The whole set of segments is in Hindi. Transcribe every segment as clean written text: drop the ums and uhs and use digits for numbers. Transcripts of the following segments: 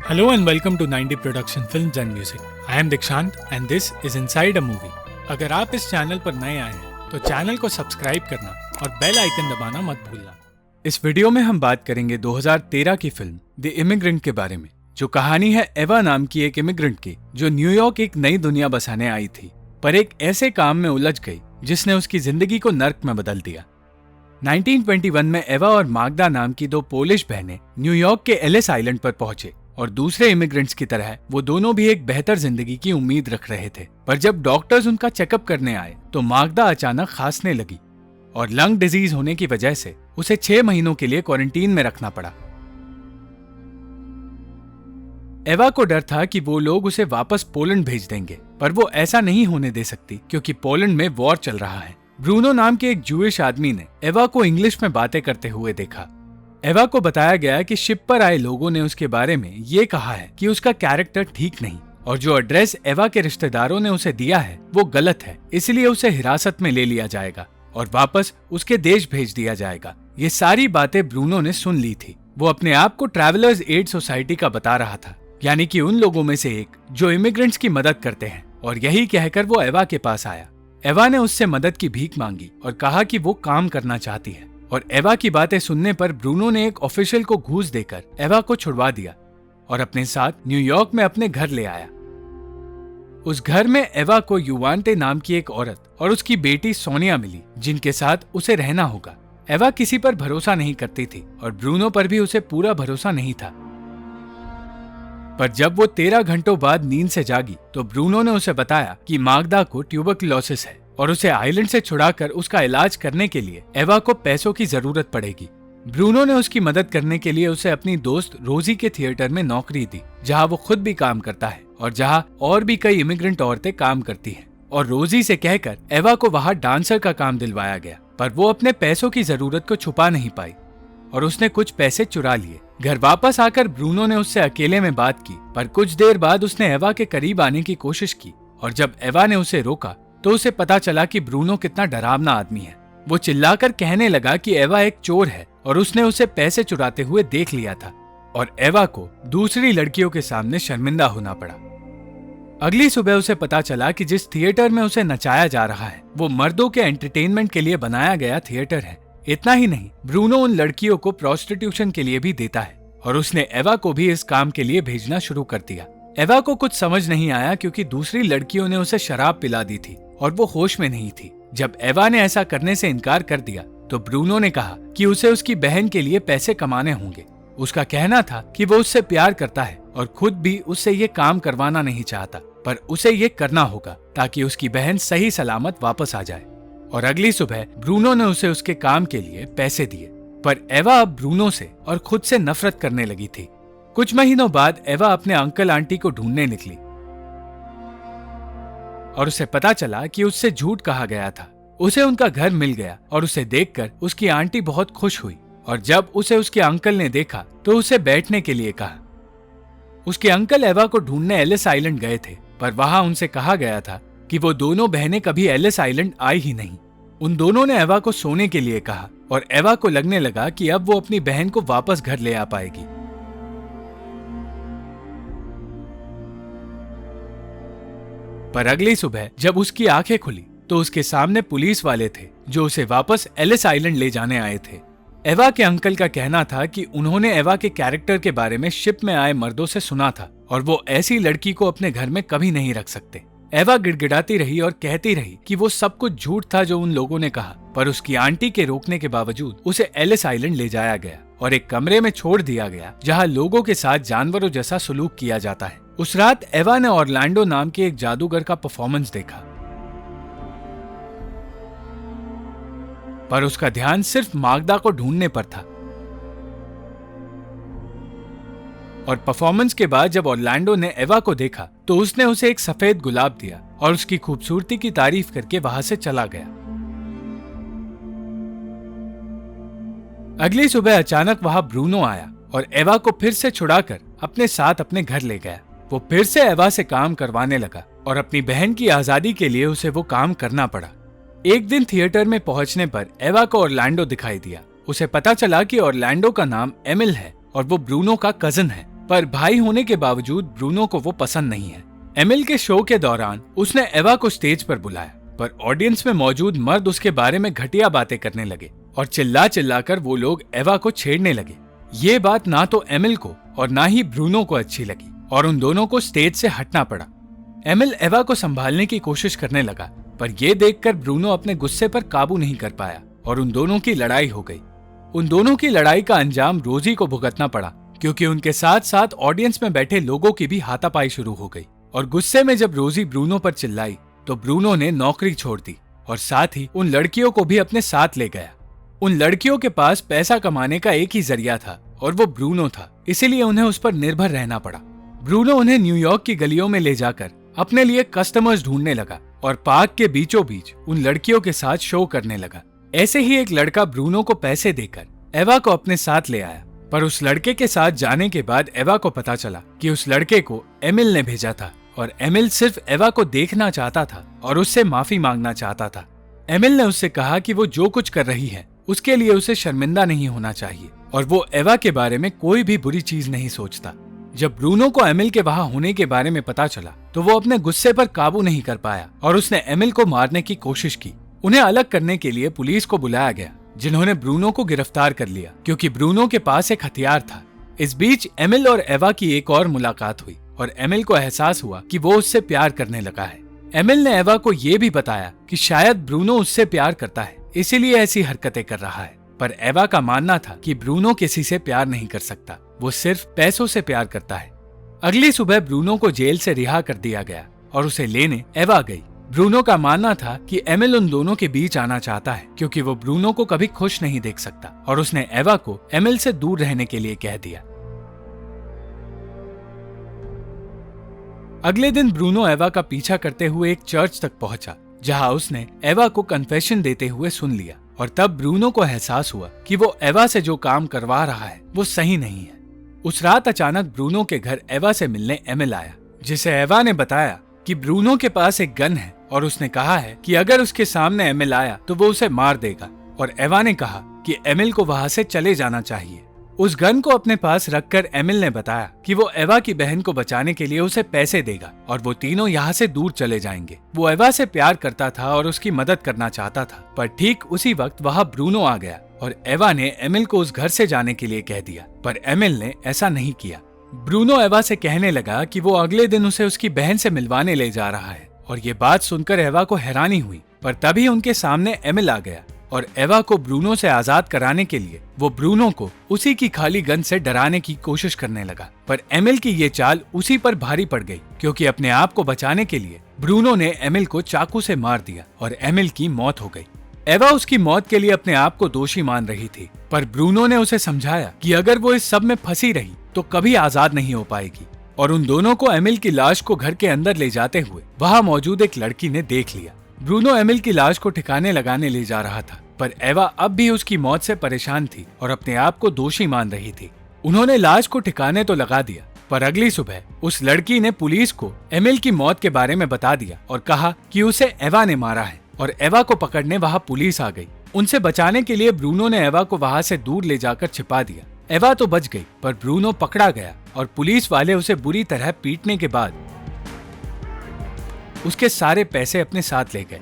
Hello and welcome to 90 Production Films and Music. I am Dikshant and this is Inside a Movie. अगर आप इस चैनल पर नए आए हैं तो चैनल को सब्सक्राइब करना और बेल आइकन दबाना मत भूलना। इस वीडियो में हम बात करेंगे 2013 की फिल्म द इमिग्रेंट के बारे में, जो कहानी है एवा नाम की एक इमिग्रेंट की जो न्यूयॉर्क एक नई दुनिया बसाने आई थी, पर एक ऐसे काम में उलझ गई जिसने उसकी जिंदगी को नर्क में बदल दिया। 1921 में एवा और माग्दा नाम की दो पोलिश बहनें न्यूयॉर्क के एलिस आइलैंड पर पहुंचे और दूसरे इमिग्रेंट्स की तरह वो दोनों भी एक बेहतर जिंदगी की उम्मीद रख रहे थे। पर जब डॉक्टर्स उनका चेकअप करने आए तो माग्दा अचानक खांसने लगी और लंग डिजीज होने की वजह से उसे 6 महीनों के लिए क्वारंटीन में रखना पड़ा। एवा को डर था कि वो लोग उसे वापस पोलैंड भेज देंगे, पर वो ऐसा नहीं होने दे सकती क्योंकि पोलैंड में वॉर चल रहा है। ब्रूनो नाम के एक जूइश आदमी ने एवा को इंग्लिश में बातें करते हुए देखा। एवा को बताया गया कि शिप पर आए लोगों ने उसके बारे में ये कहा है कि उसका कैरेक्टर ठीक नहीं और जो एड्रेस एवा के रिश्तेदारों ने उसे दिया है वो गलत है, इसलिए उसे हिरासत में ले लिया जाएगा और वापस उसके देश भेज दिया जाएगा। ये सारी बातें ब्रूनो ने सुन ली थी। वो अपने आप को ट्रैवलर्स एड सोसाइटी का बता रहा था, यानी कि उन लोगों में से एक जो इमिग्रेंट्स की मदद करते हैं, और यही कहकर वो एवा के पास आया। एवा ने उससे मदद की भीख मांगी और कहा कि वो काम करना चाहती है, और एवा की बातें सुनने पर ब्रूनो ने एक ऑफिशियल को घूस देकर एवा को छुड़वा दिया और अपने साथ न्यूयॉर्क में अपने घर ले आया। उस घर में एवा को युवांटे नाम की एक औरत और उसकी बेटी सोनिया मिली, जिनके साथ उसे रहना होगा। एवा किसी पर भरोसा नहीं करती थी और ब्रूनो पर भी उसे पूरा भरोसा नहीं था। पर जब वो 13 घंटों बाद नींद से जागी तो ब्रूनो ने उसे बताया कि माग्दा को ट्यूबरकुलोसिस है और उसे आइलैंड से छुड़ाकर उसका इलाज करने के लिए एवा को पैसों की जरूरत पड़ेगी। ब्रूनो ने उसकी मदद करने के लिए उसे अपनी दोस्त रोजी के थिएटर में नौकरी दी, जहां वो खुद भी काम करता है और जहां और भी कई इमिग्रेंट औरतें काम करती हैं। और रोजी से कहकर एवा को वहां डांसर का काम दिलवाया गया, पर वो अपने पैसों की जरूरत को छुपा नहीं पाई और उसने कुछ पैसे चुरा लिए। घर वापस आकर ब्रूनो ने उससे अकेले में बात की, पर कुछ देर बाद उसने एवा के करीब आने की कोशिश की और जब एवा ने उसे रोका तो उसे पता चला कि ब्रूनो कितना डरावना आदमी है। वो चिल्लाकर कहने लगा कि एवा एक चोर है और उसने उसे पैसे चुराते हुए देख लिया था, और एवा को दूसरी लड़कियों के सामने शर्मिंदा होना पड़ा। अगली सुबह उसे पता चला कि जिस थिएटर में उसे नचाया जा रहा है वो मर्दों के एंटरटेनमेंट के लिए बनाया गया थिएटर है। इतना ही नहीं, ब्रूनो उन लड़कियों को प्रोस्टिट्यूशन के लिए भी देता है और उसने एवा को भी इस काम के लिए भेजना शुरू कर दिया। एवा को कुछ समझ नहीं आया क्योंकि दूसरी लड़कियों ने उसे शराब पिला दी थी और वो होश में नहीं थी। जब एवा ने ऐसा करने से इनकार कर दिया तो ब्रूनो ने कहा कि उसे उसकी बहन के लिए पैसे कमाने होंगे। उसका कहना था कि वो उससे प्यार करता है और खुद भी उससे ये काम करवाना नहीं चाहता, पर उसे ये करना होगा ताकि उसकी बहन सही सलामत वापस आ जाए। और अगली सुबह ब्रूनो ने उसे उसके काम के लिए पैसे दिए, पर एवा अब ब्रूनो से और खुद से नफरत करने लगी थी। कुछ महीनों बाद एवा अपने अंकल आंटी को ढूंढने निकली और उसे पता चला कि उससे झूठ कहा गया था। उसे उनका घर मिल गया और उसे देखकर उसकी आंटी बहुत खुश हुई, और जब उसे उसके अंकल ने देखा तो उसे बैठने के लिए कहा। उसके अंकल एवा को ढूंढने एलिस आइलैंड गए थे, पर वहां उनसे कहा गया था कि वो दोनों बहनें कभी एलिस आइलैंड आई ही नहीं। उन दोनों ने एवा को सोने के लिए कहा और एवा को लगने लगा कि अब वो अपनी बहन को वापस घर ले आ पाएगी। पर अगली सुबह जब उसकी आंखें खुली तो उसके सामने पुलिस वाले थे जो उसे वापस एलिस आइलैंड ले जाने आए थे। एवा के अंकल का कहना था कि उन्होंने एवा के कैरेक्टर के बारे में शिप में आए मर्दों से सुना था और वो ऐसी लड़की को अपने घर में कभी नहीं रख सकते। एवा गिड़गिड़ाती रही और कहती रही कि वो सब कुछ झूठ था जो उन लोगों ने कहा, पर उसकी आंटी के रोकने के बावजूद उसे एलिस आइलैंड ले जाया गया और एक कमरे में छोड़ दिया गया जहां लोगों के साथ जानवरों जैसा सलूक किया जाता है। उस रात एवा ने ऑरलैंडो नाम के एक जादूगर का परफॉर्मेंस देखा, पर उसका ध्यान सिर्फ माग्दा को ढूंढने पर था। और परफॉर्मेंस के बाद जब ऑरलैंडो ने एवा को देखा तो उसने उसे एक सफेद गुलाब दिया और उसकी खूबसूरती की तारीफ करके वहां से चला गया। अगली सुबह अचानक वहां ब्रूनो आया और एवा को फिर से छुड़ाकर अपने साथ अपने घर ले गया। वो फिर से एवा से काम करवाने लगा और अपनी बहन की आजादी के लिए उसे वो काम करना पड़ा। एक दिन थिएटर में पहुंचने पर एवा को ऑरलैंडो दिखाई दिया। उसे पता चला कि ऑरलैंडो का नाम एमिल है और वो ब्रूनो का कजन है। पर भाई होने के बावजूद ब्रूनो को वो पसंद नहीं है। एमिल के शो के दौरान उसने एवा को स्टेज पर बुलाया, पर ऑडियंस में मौजूद मर्द उसके बारे में घटिया बातें करने लगे और चिल्ला चिल्लाकर वो लोग एवा को छेड़ने लगे। ये बात ना तो एमिल को और ना ही ब्रूनो को अच्छी लगी और उन दोनों को स्टेज से हटना पड़ा। एमिल एवा को संभालने की कोशिश करने लगा, पर यह देखकर ब्रूनो अपने गुस्से पर काबू नहीं कर पाया और उन दोनों की लड़ाई हो गई। उन दोनों की लड़ाई का अंजाम रोजी को भुगतना पड़ा, क्योंकि उनके साथ साथ ऑडियंस में बैठे लोगों की भी हाथापाई शुरू हो गई। और गुस्से में जब रोजी ब्रूनो पर चिल्लाई तो ब्रूनो ने नौकरी छोड़ दी और साथ ही उन लड़कियों को भी अपने साथ ले गया। उन लड़कियों के पास पैसा कमाने का एक ही जरिया था और वो ब्रूनो था, इसीलिए उन्हें उस पर निर्भर रहना पड़ा। ब्रूनो उन्हें न्यूयॉर्क की गलियों में ले जाकर अपने लिए कस्टमर्स ढूंढने लगा और पार्क के बीचों बीच उन लड़कियों के साथ शो करने लगा। ऐसे ही एक लड़का ब्रूनो को पैसे देकर एवा को अपने साथ ले आया, पर उस लड़के के साथ जाने के बाद एवा को पता चला कि उस लड़के को एमिल ने भेजा था और एमिल सिर्फ एवा को देखना चाहता था और उससे माफी मांगना चाहता था। एमिल ने उससे कहा कि वो जो कुछ कर रही है उसके लिए उसे शर्मिंदा नहीं होना चाहिए और वो एवा के बारे में कोई भी बुरी चीज नहीं सोचता। जब ब्रूनो को एमिल के वहां होने के बारे में पता चला तो वो अपने गुस्से पर काबू नहीं कर पाया और उसने एमिल को मारने की कोशिश की। उन्हें अलग करने के लिए पुलिस को बुलाया गया, जिन्होंने ब्रूनो को गिरफ्तार कर लिया क्योंकि ब्रूनो के पास एक हथियार था। इस बीच एमिल और एवा की एक और मुलाकात हुई और एमिल को एहसास हुआ कि वो उससे प्यार करने लगा है। एमिल ने एवा को ये भी बताया कि शायद ब्रूनो उससे प्यार करता है, इसीलिए ऐसी हरकतें कर रहा है। पर एवा का मानना था कि ब्रूनो किसी से प्यार नहीं कर सकता, वो सिर्फ पैसों से प्यार करता है। अगली सुबह ब्रूनो को जेल से रिहा कर दिया गया और उसे लेने एवा गई। ब्रूनो का मानना था कि एमिल उन दोनों के बीच आना चाहता है क्योंकि वो ब्रूनो को कभी खुश नहीं देख सकता और उसने एवा को एमिल से दूर रहने के लिए कह दिया। अगले दिन ब्रूनो एवा का पीछा करते हुए एक चर्च तक पहुंचा, जहां उसने एवा को कन्फेशन देते हुए सुन लिया और तब ब्रूनो को एहसास हुआ कि वो एवा से जो काम करवा रहा है वो सही नहीं है। उस रात अचानक ब्रूनो के घर एवा से मिलने एमिल आया, जिसे एवा ने बताया कि ब्रूनो के पास एक गन है और उसने कहा है कि अगर उसके सामने एमिल आया तो वो उसे मार देगा। और एवा ने कहा कि एमिल को वहां से चले जाना चाहिए। उस गन को अपने पास रखकर एमिल ने बताया कि वो एवा की बहन को बचाने के लिए उसे पैसे देगा और वो तीनों यहाँ से दूर चले जाएंगे। वो एवा से प्यार करता था और उसकी मदद करना चाहता था, पर ठीक उसी वक्त वहाँ ब्रूनो आ गया और एवा ने एमिल को उस घर से जाने के लिए कह दिया, पर एमिल ने ऐसा नहीं किया। ब्रूनो एवा से कहने लगा कि वो अगले दिन उसे उसकी बहन से मिलवाने ले जा रहा है और ये बात सुनकर एवा को हैरानी हुई, पर तभी उनके सामने एमिल आ गया और एवा को ब्रूनो से आजाद कराने के लिए वो ब्रूनो को उसी की खाली गन से डराने की कोशिश करने लगा। पर एमिल की ये चाल उसी पर भारी पड़ गई, क्योंकि अपने आप को बचाने के लिए ब्रूनो ने एमिल को चाकू से मार दिया और एमिल की मौत हो गई। एवा उसकी मौत के लिए अपने आप को दोषी मान रही थी, पर ब्रूनो ने उसे समझाया कि अगर वो इस सब में फंसी रही तो कभी आजाद नहीं हो पाएगी। और उन दोनों को एमिल की लाश को घर के अंदर ले जाते हुए वहाँ मौजूद एक लड़की ने देख लिया। ब्रूनो एमिल की लाश को ठिकाने लगाने ले जा रहा था, पर एवा अब भी उसकी मौत से परेशान थी और अपने आप को दोषी मान रही थी। उन्होंने लाश को ठिकाने तो लगा दिया, पर अगली सुबह उस लड़की ने पुलिस को एमिल की मौत के बारे में बता दिया और कहा कि उसे एवा ने मारा है और एवा को पकड़ने वहाँ पुलिस आ गई। उनसे बचाने के लिए ब्रूनो ने एवा को वहाँ से दूर ले जाकर छिपा दिया। एवा तो बच गई, पर ब्रूनो पकड़ा गया और पुलिस वाले उसे बुरी तरह पीटने के बाद उसके सारे पैसे अपने साथ ले गए।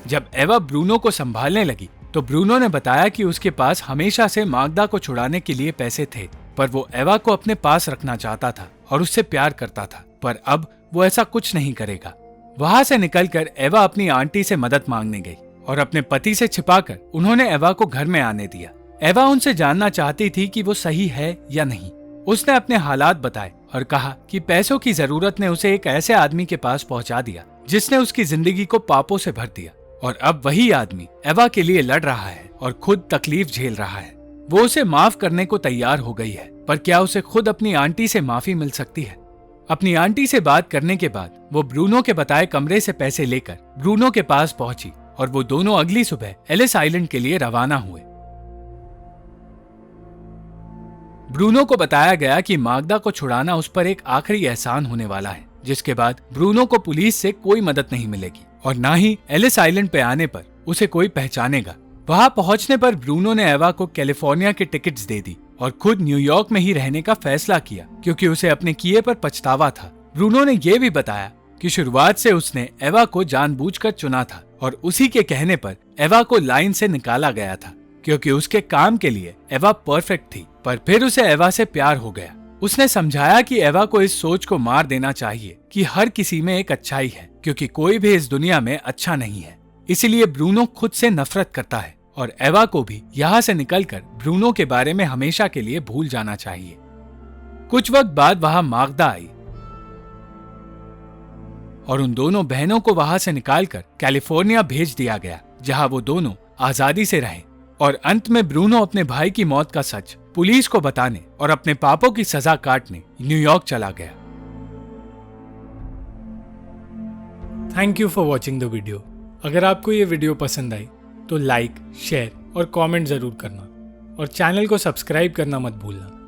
जब एवा ब्रूनो को संभालने लगी तो ब्रूनो ने बताया कि उसके पास हमेशा से मागदा को छुड़ाने के लिए पैसे थे, पर वो एवा को अपने पास रखना चाहता था और उससे प्यार करता था, पर अब वो ऐसा कुछ नहीं करेगा। वहां से निकलकर एवा अपनी आंटी से मदद मांगने गई और अपने पति से छिपाकर उन्होंने एवा को घर में आने दिया। एवा उनसे जानना चाहती थी कि वो सही है या नहीं। उसने अपने हालात बताए और कहा कि पैसों की जरूरत ने उसे एक ऐसे आदमी के पास पहुंचा दिया जिसने उसकी जिंदगी को पापों से भर दिया और अब वही आदमी एवा के लिए लड़ रहा है और खुद तकलीफ झेल रहा है। वो उसे माफ करने को तैयार हो गई है, पर क्या उसे खुद अपनी आंटी से माफी मिल सकती है? अपनी आंटी से बात करने के बाद वो ब्रूनो के बताए कमरे से पैसे लेकर ब्रूनो के पास पहुंची और वो दोनों अगली सुबह एलिस आइलैंड के लिए रवाना हुए। ब्रूनो को बताया गया कि मागदा को छुड़ाना उस पर एक आखिरी एहसान होने वाला है, जिसके बाद ब्रूनो को पुलिस से कोई मदद नहीं मिलेगी और ना ही एलिस आइलैंड पे आने पर उसे कोई पहचानेगा। वहां पहुंचने पर ब्रूनो ने एवा को कैलिफोर्निया की टिकट्स दे दी और खुद न्यूयॉर्क में ही रहने का फैसला किया क्योंकि उसे अपने किए पर पछतावा था। ब्रूनो ने यह भी बताया कि शुरुआत से उसने एवा को जानबूझकर चुना था और उसी के कहने पर एवा को लाइन से निकाला गया था क्योंकि उसके काम के लिए एवा परफेक्ट थी। पर फिर उसे एवा से प्यार हो गया। उसने समझाया कि एवा को इस सोच को मार देना चाहिए कि हर किसी में एक अच्छाई है क्योंकि कोई भी इस दुनिया में अच्छा नहीं है। इसीलिए ब्रूनो खुद से नफरत करता है और एवा को भी यहाँ से निकलकर ब्रूनो के बारे में हमेशा के लिए भूल जाना चाहिए। कुछ वक्त बाद वहां मागदा आई और उन दोनों बहनों को वहां से निकालकर कैलिफोर्निया भेज दिया गया जहां वो दोनों आजादी से रहे। और अंत में ब्रूनो अपने भाई की मौत का सच पुलिस को बताने और अपने पापों की सजा काटने न्यूयॉर्क चला गया। Thank you for watching the video. अगर आपको ये वीडियो पसंद आई तो लाइक, शेयर और कमेंट जरूर करना और चैनल को सब्सक्राइब करना मत भूलना।